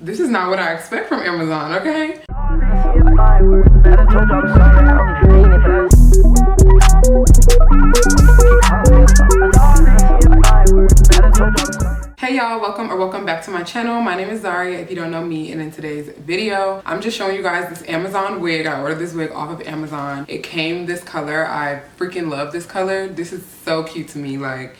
This is not what I expect from Amazon, okay? Hey y'all, welcome back to my channel. My name is Zaria if you don't know me, and in today's video I'm just showing you guys this Amazon wig. I ordered this wig off of Amazon. It came this color. I freaking love this color. This is so cute to me, like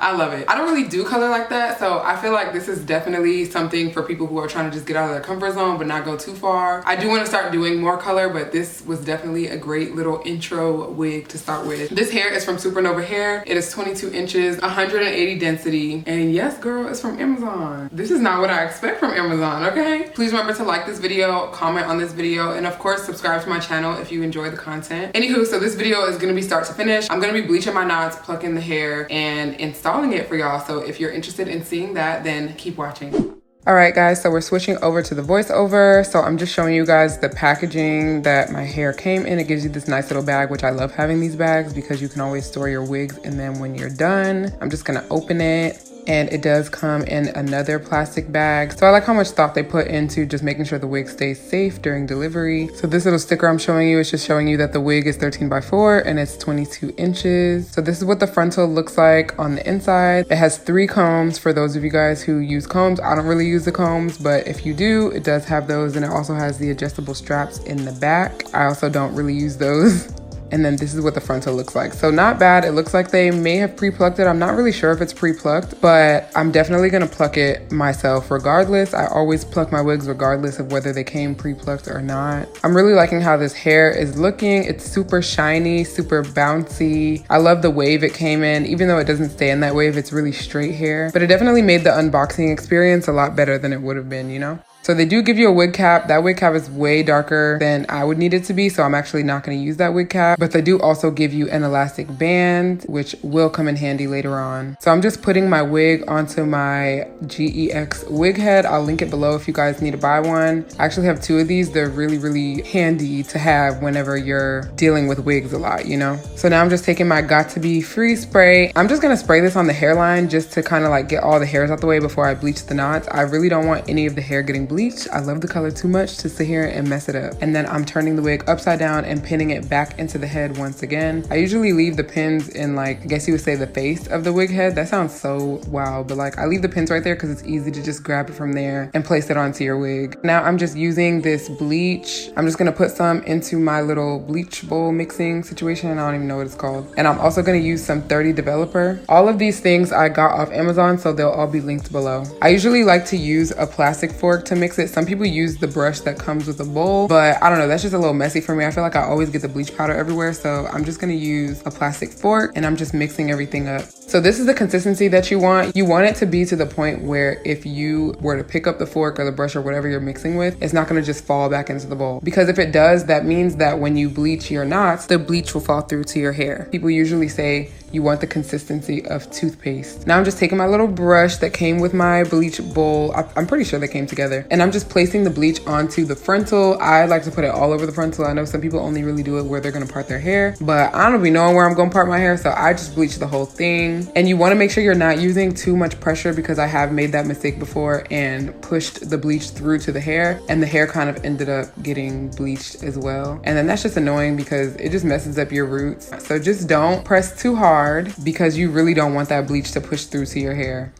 I love it. I don't really do color like that, so I feel like this is definitely something for people who are trying to just get out of their comfort zone but not go too far. I do want to start doing more color, but this was definitely a great little intro wig to start with. This hair is from SUPERNOVA hair. It is 22 inches, 180 density, and yes girl, it's from Amazon. This is not what I expect from Amazon, okay? Please remember to like this video, comment on this video, and of course subscribe to my channel if you enjoy the content. Anywho, so this video is going to be start to finish. I'm going to be bleaching my knots, plucking the hair, and installing it for y'all. So if you're interested in seeing that, then keep watching. All right guys, so we're switching over to the voiceover. So I'm just showing you guys the packaging that my hair came in. It gives you this nice little bag, which I love having these bags because you can always store your wigs in them when you're done. I'm just gonna open it. And it does come in another plastic bag. So I like how much thought they put into just making sure the wig stays safe during delivery. So this little sticker I'm showing you is just showing you that the wig is 13x4 and it's 22 inches. So this is what the frontal looks like on the inside. It has 3 combs for those of you guys who use combs. I don't really use the combs, but if you do, it does have those, and it also has the adjustable straps in the back. I also don't really use those. And then this is what the frontal looks like. So not bad. It looks like they may have pre-plucked it. I'm not really sure if it's pre-plucked, but I'm definitely gonna pluck it myself regardless. I always pluck my wigs regardless of whether they came pre-plucked or not. I'm really liking how this hair is looking. It's super shiny, super bouncy. I love the wave it came in. Even though it doesn't stay in that wave, it's really straight hair. But it definitely made the unboxing experience a lot better than it would have been, you know? So they do give you a wig cap. That wig cap is way darker than I would need it to be, so I'm actually not going to use that wig cap. But they do also give you an elastic band, which will come in handy later on. So I'm just putting my wig onto my GEX wig head. I'll link it below if you guys need to buy one. I actually have 2 of these. They're really, really handy to have whenever you're dealing with wigs a lot, you know? So now I'm just taking my Got To Be Free spray. I'm just going to spray this on the hairline just to kind of like get all the hairs out the way before I bleach the knots. I really don't want any of the hair getting bleached. I love the color too much to sit here and mess it up. And then I'm turning the wig upside down and pinning it back into the head once again. I usually leave the pins in, like, I guess you would say the face of the wig head. That sounds so wow, but like I leave the pins right there because it's easy to just grab it from there and place it onto your wig. Now I'm just using this bleach. I'm just gonna put some into my little bleach bowl mixing situation. I don't even know what it's called. And I'm also gonna use some 30 developer. All of these things I got off Amazon, so they'll all be linked below. I usually like to use a plastic fork to mix it. Some people use the brush that comes with a bowl, but I don't know, that's just a little messy for me. I feel like I always get the bleach powder everywhere, so I'm just gonna use a plastic fork and I'm just mixing everything up. So this is the consistency that you want. You want it to be to the point where if you were to pick up the fork or the brush or whatever you're mixing with, it's not gonna just fall back into the bowl. Because if it does, that means that when you bleach your knots, the bleach will fall through to your hair. People usually say you want the consistency of toothpaste. Now I'm just taking my little brush that came with my bleach bowl. I'm pretty sure they came together. And I'm just placing the bleach onto the frontal. I like to put it all over the frontal. I know some people only really do it where they're gonna part their hair, but I don't be knowing where I'm gonna part my hair, so I just bleach the whole thing. And you wanna make sure you're not using too much pressure, because I have made that mistake before and pushed the bleach through to the hair, and the hair kind of ended up getting bleached as well. And then that's just annoying because it just messes up your roots. So just don't press too hard, because you really don't want that bleach to push through to your hair.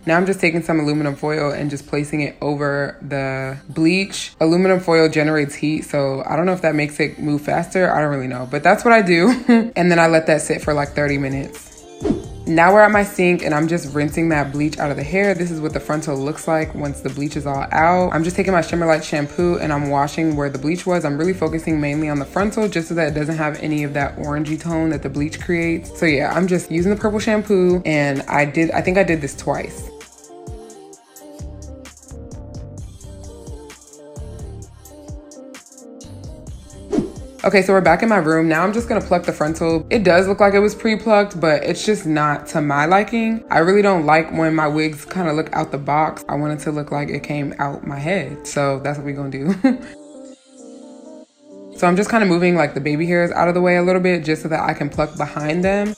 Now I'm just taking some aluminum foil and just placing it over the bleach. Aluminum foil generates heat, so I don't know if that makes it move faster. I don't really know, but that's what I do. And then I let that sit for like 30 minutes. Now we're at my sink and I'm just rinsing that bleach out of the hair. This is what the frontal looks like once the bleach is all out. I'm just taking my Shimmer Light shampoo and I'm washing where the bleach was. I'm really focusing mainly on the frontal just so that it doesn't have any of that orangey tone that the bleach creates. So yeah, I'm just using the purple shampoo, and I think I did this twice. Okay, so we're back in my room. Now I'm just gonna pluck the frontal. It does look like it was pre-plucked, but it's just not to my liking. I really don't like when my wigs kind of look out the box. I want it to look like it came out my head. So that's what we're gonna do. So I'm just kind of moving like the baby hairs out of the way a little bit just so that I can pluck behind them.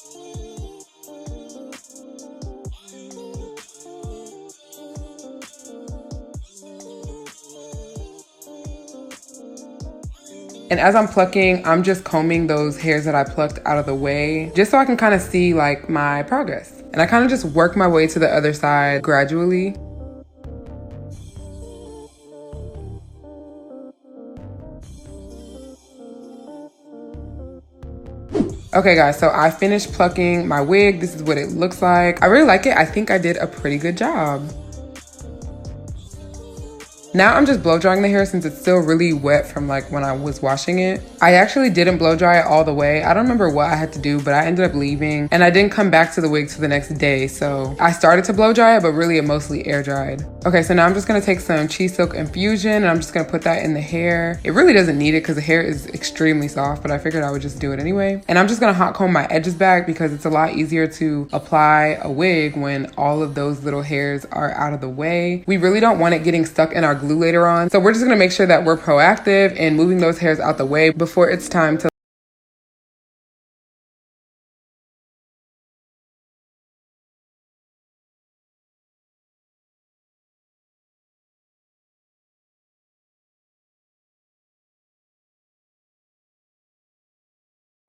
And as I'm plucking, I'm just combing those hairs that I plucked out of the way, just so I can kind of see like my progress. And I kind of just work my way to the other side gradually. Okay guys, so I finished plucking my wig. This is what it looks like. I really like it. I think I did a pretty good job. Now I'm just blow drying the hair since it's still really wet from like when I was washing it. I actually didn't blow dry it all the way. I don't remember what I had to do, but I ended up leaving and I didn't come back to the wig till the next day. So I started to blow dry it, but really it mostly air dried. Okay, so now I'm just gonna take some cheese silk infusion and I'm just gonna put that in the hair. It really doesn't need it because the hair is extremely soft, but I figured I would just do it anyway. And I'm just gonna hot comb my edges back because it's a lot easier to apply a wig when all of those little hairs are out of the way. We really don't want it getting stuck in our glue later on. So we're just gonna make sure that we're proactive in moving those hairs out the way before it's time to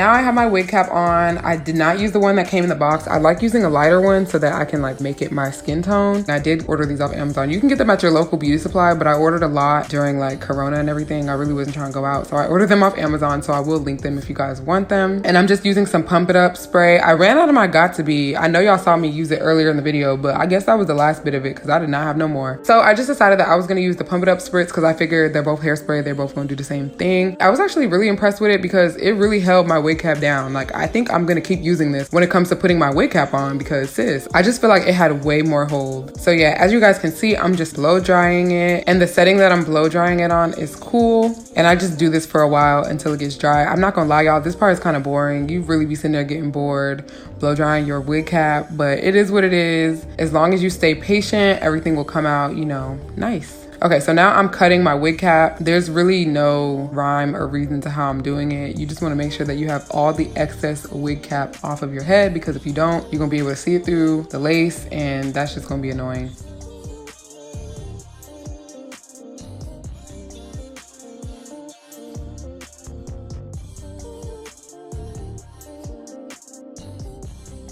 Now I have my wig cap on. I did not use the one that came in the box. I like using a lighter one so that I can like make it my skin tone. I did order these off Amazon. You can get them at your local beauty supply, but I ordered a lot during like Corona and everything. I really wasn't trying to go out. So I ordered them off Amazon, so I will link them if you guys want them. And I'm just using some Pump It Up spray. I ran out of my Got2b. I know y'all saw me use it earlier in the video, but I guess that was the last bit of it because I did not have no more. So I just decided that I was gonna use the Pump It Up spritz because I figured they're both hairspray. They're both gonna do the same thing. I was actually really impressed with it because it really held my wig cap down. Like I think I'm gonna keep using this when it comes to putting my wig cap on because sis, I just feel like it had way more hold. So yeah, as you guys can see, I'm just blow drying it and the setting that I'm blow drying it on is cool. And I just do this for a while until it gets dry. I'm not gonna lie y'all, this part is kind of boring. You really be sitting there getting bored blow drying your wig cap, but it is what it is. As long as you stay patient, everything will come out, you know, nice. Okay, so now I'm cutting my wig cap. There's really no rhyme or reason to how I'm doing it. You just wanna make sure that you have all the excess wig cap off of your head because if you don't, you're gonna be able to see it through the lace and that's just gonna be annoying.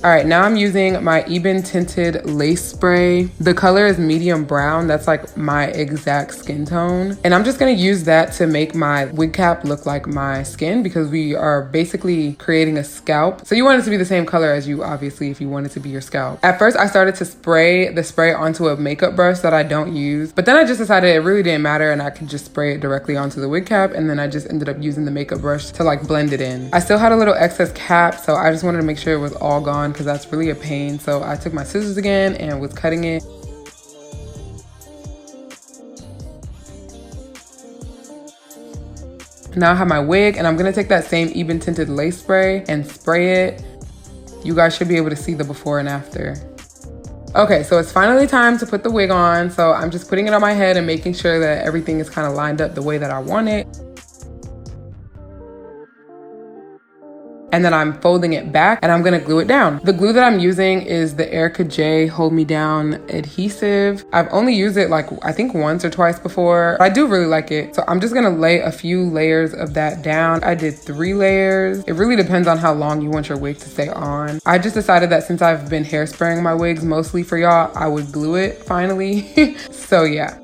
All right, now I'm using my Ebin tinted lace spray. The color is medium brown. That's like my exact skin tone. And I'm just gonna use that to make my wig cap look like my skin because we are basically creating a scalp. So you want it to be the same color as you, obviously, if you want it to be your scalp. At first, I started to spray the spray onto a makeup brush that I don't use, but then I just decided it really didn't matter and I could just spray it directly onto the wig cap. And then I just ended up using the makeup brush to like blend it in. I still had a little excess cap, so I just wanted to make sure it was all gone because that's really a pain. So I took my scissors again and was cutting it. Now I have my wig and I'm gonna take that same Ebin tinted lace spray and spray it. You guys should be able to see the before and after. Okay, so it's finally time to put the wig on. So I'm just putting it on my head and making sure that everything is kind of lined up the way that I want it. And then I'm folding it back and I'm gonna glue it down. The glue that I'm using is the Erica J Hold Me Down adhesive. I've only used it like, I think once or twice before. I do really like it. So I'm just gonna lay a few layers of that down. I did 3 layers. It really depends on how long you want your wig to stay on. I just decided that since I've been hairspraying my wigs mostly for y'all, I would glue it finally. So yeah.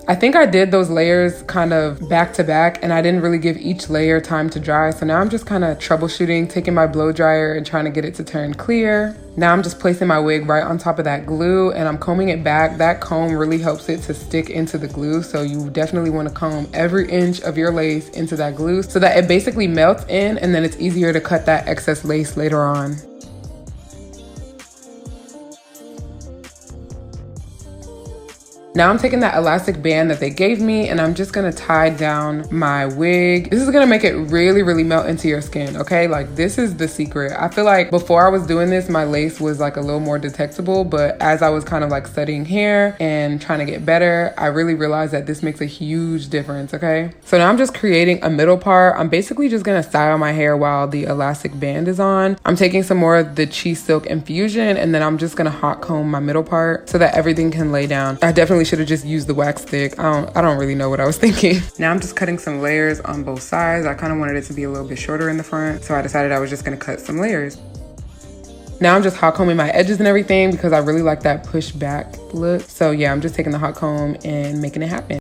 I think I did those layers kind of back to back and I didn't really give each layer time to dry. So now I'm just kind of troubleshooting, taking my blow dryer and trying to get it to turn clear. Now I'm just placing my wig right on top of that glue and I'm combing it back. That comb really helps it to stick into the glue. So you definitely want to comb every inch of your lace into that glue so that it basically melts in and then it's easier to cut that excess lace later on. Now I'm taking that elastic band that they gave me and I'm just gonna tie down my wig. This is gonna make it really, really melt into your skin, okay? Like this is the secret. I feel like before I was doing this, my lace was like a little more detectable, but as I was kind of like studying hair and trying to get better, I really realized that this makes a huge difference, okay? So now I'm just creating a middle part. I'm basically just gonna style my hair while the elastic band is on. I'm taking some more of the cheese silk infusion and then I'm just gonna hot comb my middle part so that everything can lay down. I definitely should have just used the wax stick. I don't really know what I was thinking. Now I'm just cutting some layers on both sides. I kind of wanted it to be a little bit shorter in the front, so I decided I was just gonna cut some layers. Now I'm just hot combing my edges and everything because I really like that push back look. So yeah, I'm just taking the hot comb and making it happen.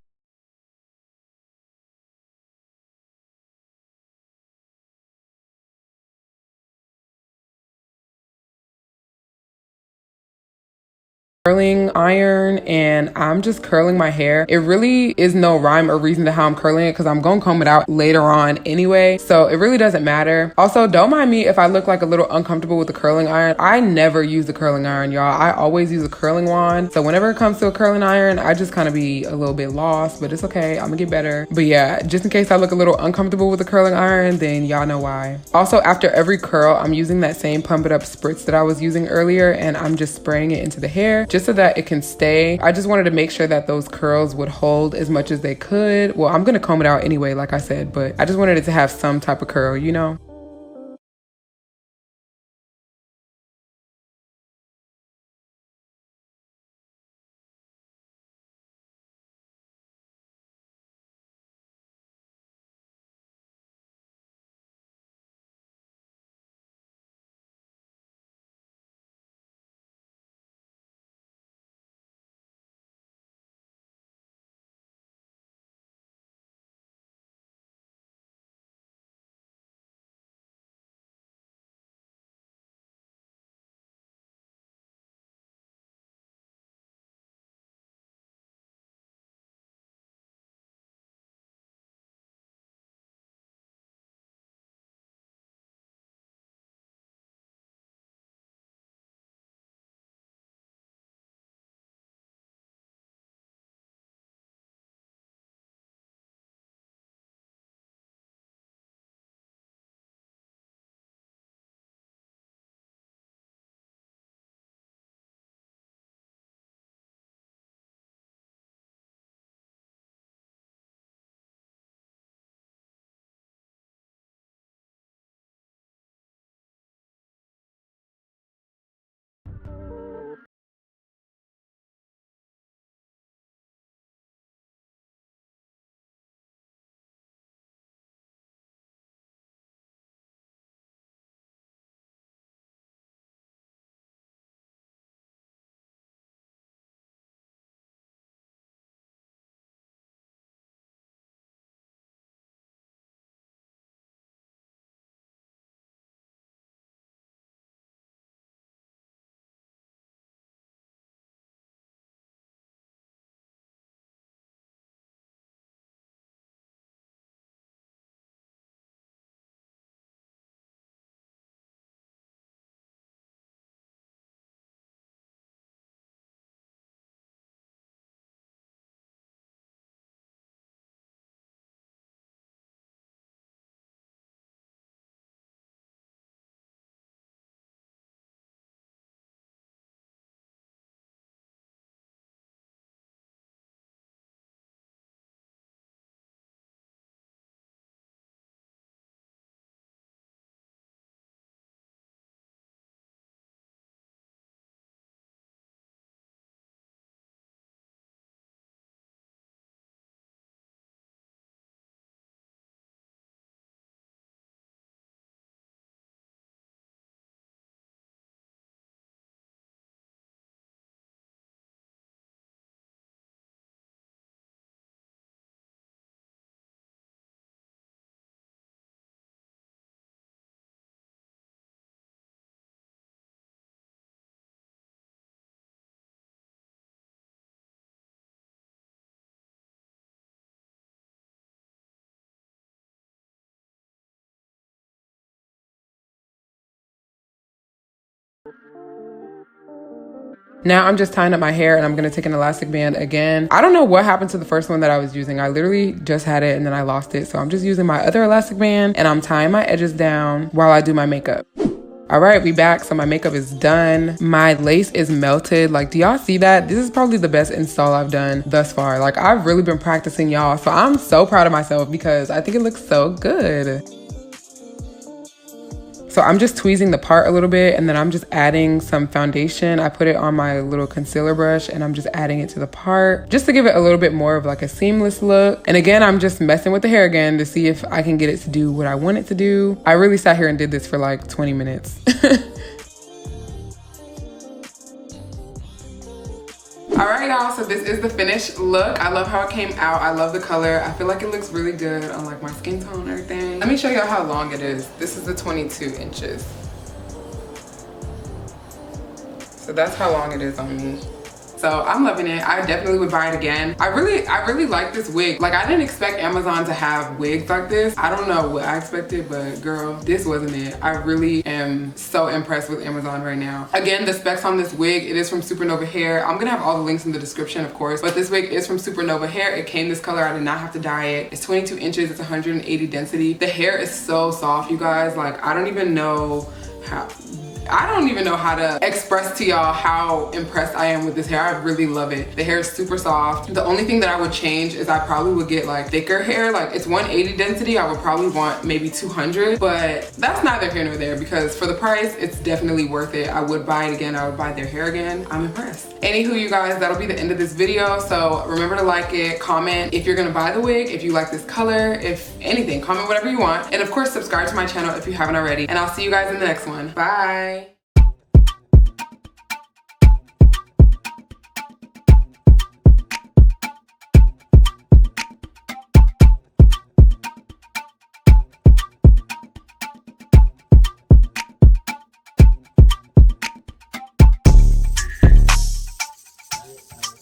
Curling iron and I'm just curling my hair. It really is no rhyme or reason to how I'm curling it because I'm gonna comb it out later on anyway, so it really doesn't matter. Also, don't mind me if I look like a little uncomfortable with the curling iron. I never use the curling iron, y'all. I always use a curling wand, so whenever it comes to a curling iron, I just kind of be a little bit lost, but it's okay. I'm gonna get better. But yeah, just in case I look a little uncomfortable with the curling iron, then y'all know why. Also, after every curl, I'm using that same pump it up spritz that I was using earlier and I'm just spraying it into the hair just so that it can stay. I just wanted to make sure that those curls would hold as much as they could. Well, I'm gonna comb it out anyway, like I said, but I just wanted it to have some type of curl, you know? Now I'm just tying up my hair and I'm gonna take an elastic band again. I don't know what happened to the first one that I was using. I literally just had it and then I lost it. So I'm just using my other elastic band and I'm tying my edges down while I do my makeup. All right, we back. So my makeup is done. My lace is melted. Like, do y'all see that? This is probably the best install I've done thus far. Like, I've really been practicing, y'all. So I'm so proud of myself because I think it looks so good. So I'm just tweezing the part a little bit and then I'm just adding some foundation. I put it on my little concealer brush and I'm just adding it to the part just to give it a little bit more of like a seamless look. And again, I'm just messing with the hair again to see if I can get it to do what I want it to do. I really sat here and did this for like 20 minutes. All right, y'all, so this is the finished look. I love how it came out. I love the color. I feel like it looks really good on like my skin tone and everything. Let me show y'all how long it is. This is the 22 inches. So that's how long it is on me. So I'm loving it. I definitely would buy it again. I really like this wig. Like, I didn't expect Amazon to have wigs like this. I don't know what I expected, but girl, this wasn't it. I really am so impressed with Amazon right now. Again, the specs on this wig, it is from SUPERNOVA hair. I'm gonna have all the links in the description, of course, but this wig is from SUPERNOVA hair. It came this color. I did not have to dye it. It's 22 inches. It's 180 density. The hair is so soft, you guys. Like, I don't even know how to express to y'all how impressed I am with this hair. I really love it. The hair is super soft. The only thing that I would change is I probably would get like thicker hair. Like, it's 180 density. I would probably want maybe 200, but that's neither here nor there because for the price, it's definitely worth it. I would buy it again. I would buy their hair again. I'm impressed. Anywho, you guys, that'll be the end of this video. So remember to like it, comment if you're gonna buy the wig, if you like this color, if anything, comment whatever you want. And of course, subscribe to my channel if you haven't already. And I'll see you guys in the next one. Bye.